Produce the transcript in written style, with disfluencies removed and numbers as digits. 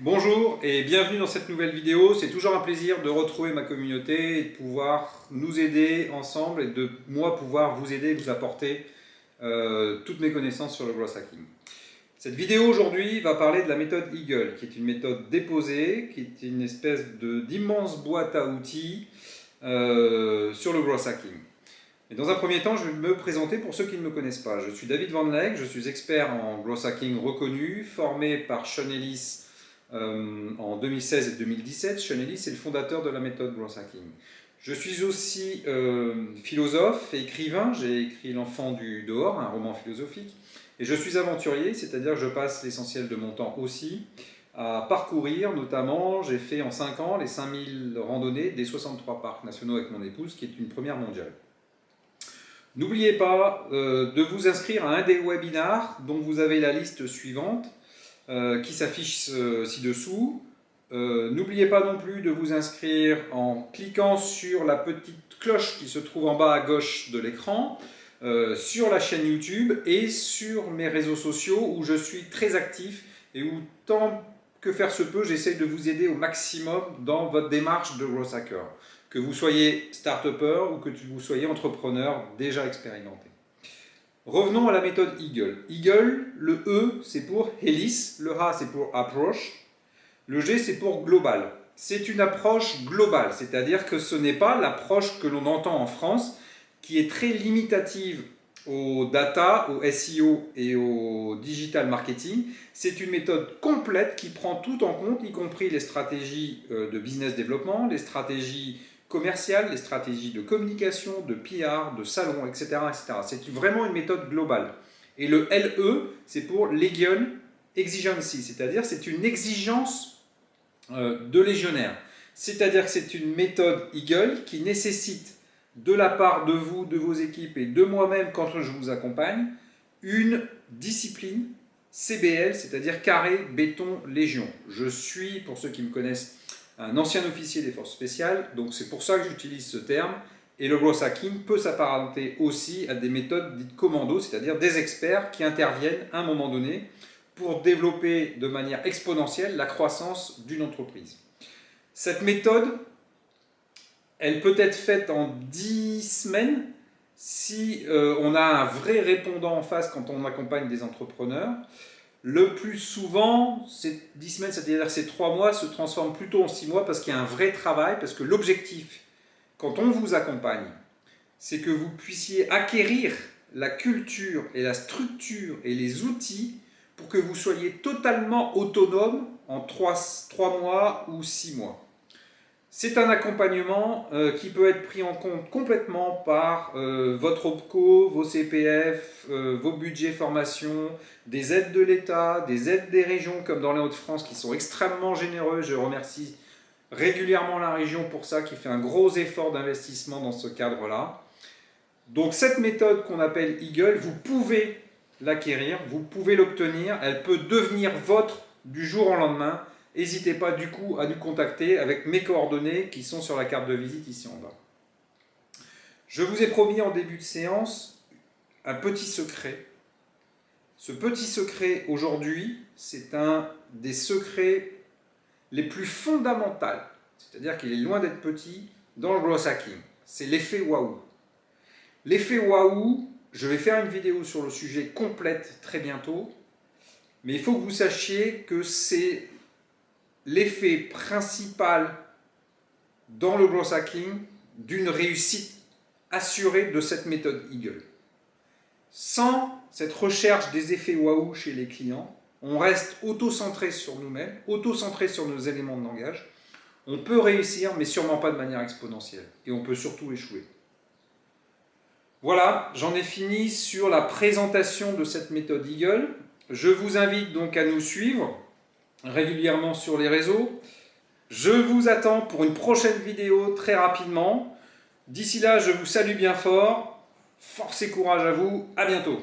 Bonjour et bienvenue dans cette nouvelle vidéo. C'est toujours un plaisir de retrouver ma communauté et de pouvoir nous aider ensemble et de moi pouvoir vous aider et vous apporter toutes mes connaissances sur le growth hacking. Cette vidéo aujourd'hui va parler de la méthode Eagle, qui est une méthode déposée, qui est une espèce d'immense boîte à outils sur le growth hacking. Et dans un premier temps, je vais me présenter pour ceux qui ne me connaissent pas. Je suis David Van Leck, je suis expert en growth hacking reconnu, formé par Sean Ellis en 2016 et 2017. Sean Ellis est le fondateur de la méthode growth hacking. Je suis aussi philosophe et écrivain. J'ai écrit L'Enfant du dehors, un roman philosophique. Et je suis aventurier, c'est-à-dire que je passe l'essentiel de mon temps aussi à parcourir. Notamment, j'ai fait en 5 ans les 5000 randonnées des 63 parcs nationaux avec mon épouse, qui est une première mondiale. N'oubliez pas de vous inscrire à un des webinars dont vous avez la liste suivante qui s'affiche ci-dessous. N'oubliez pas non plus de vous inscrire en cliquant sur la petite cloche qui se trouve en bas à gauche de l'écran, sur la chaîne YouTube et sur mes réseaux sociaux où je suis très actif et où tant que faire se peut, j'essaye de vous aider au maximum dans votre démarche de growth hacker. Que vous soyez start-upper ou que vous soyez entrepreneur déjà expérimenté. Revenons à la méthode Eagle. Eagle, le E c'est pour Hélice, le A c'est pour Approach, le G c'est pour Global. C'est une approche globale, c'est-à-dire que ce n'est pas l'approche que l'on entend en France, qui est très limitative au data, au SEO et au digital marketing. C'est une méthode complète qui prend tout en compte, y compris les stratégies de business développement, les stratégies commerciales, les stratégies de communication, de PR, de salon, etc. etc. C'est vraiment une méthode globale. Et le LE, c'est pour Legion Exigency, c'est-à-dire c'est une exigence de légionnaire. C'est-à-dire que c'est une méthode Eagle qui nécessite de la part de vous, de vos équipes et de moi-même quand je vous accompagne, une discipline CBL, c'est-à-dire carré, béton, légion. Je suis, pour ceux qui me connaissent, un ancien officier des forces spéciales, donc c'est pour ça que j'utilise ce terme. Et le growth hacking peut s'apparenter aussi à des méthodes dites commando, c'est-à-dire des experts qui interviennent à un moment donné pour développer de manière exponentielle la croissance d'une entreprise. Cette méthode, elle peut être faite en 10 semaines si on a un vrai répondant en face quand on accompagne des entrepreneurs. Le plus souvent, ces 10 semaines, c'est-à-dire ces 3 mois, se transforment plutôt en 6 mois parce qu'il y a un vrai travail, parce que l'objectif, quand on vous accompagne, c'est que vous puissiez acquérir la culture et la structure et les outils pour que vous soyez totalement autonome en 3 mois ou 6 mois. C'est un accompagnement qui peut être pris en compte complètement par votre OPCO, vos CPF, vos budgets formation, des aides de l'État, des aides des régions comme dans les Hauts-de-France qui sont extrêmement généreux. Je remercie régulièrement la région pour ça, qui fait un gros effort d'investissement dans ce cadre-là. Donc cette méthode qu'on appelle Eagle, vous pouvez l'acquérir, vous pouvez l'obtenir, elle peut devenir votre du jour au lendemain. N'hésitez pas du coup à nous contacter avec mes coordonnées qui sont sur la carte de visite ici en bas. Je vous ai promis en début de séance un petit secret. Ce petit secret aujourd'hui, c'est un des secrets les plus fondamentaux, c'est-à-dire qu'il est loin d'être petit dans le growth hacking. C'est l'effet waouh. L'effet waouh, je vais faire une vidéo sur le sujet complète très bientôt, mais il faut que vous sachiez que c'est l'effet principal dans le growth hacking d'une réussite assurée de cette méthode Eagle. Sans cette recherche des effets waouh chez les clients, on reste auto-centré sur nous-mêmes, auto-centré sur nos éléments de langage. On peut réussir, mais sûrement pas de manière exponentielle. Et on peut surtout échouer. Voilà, j'en ai fini sur la présentation de cette méthode Eagle. Je vous invite donc à nous suivre régulièrement sur les réseaux. Je vous attends pour une prochaine vidéo très rapidement. D'ici là, je vous salue bien fort. Force et courage à vous. À bientôt.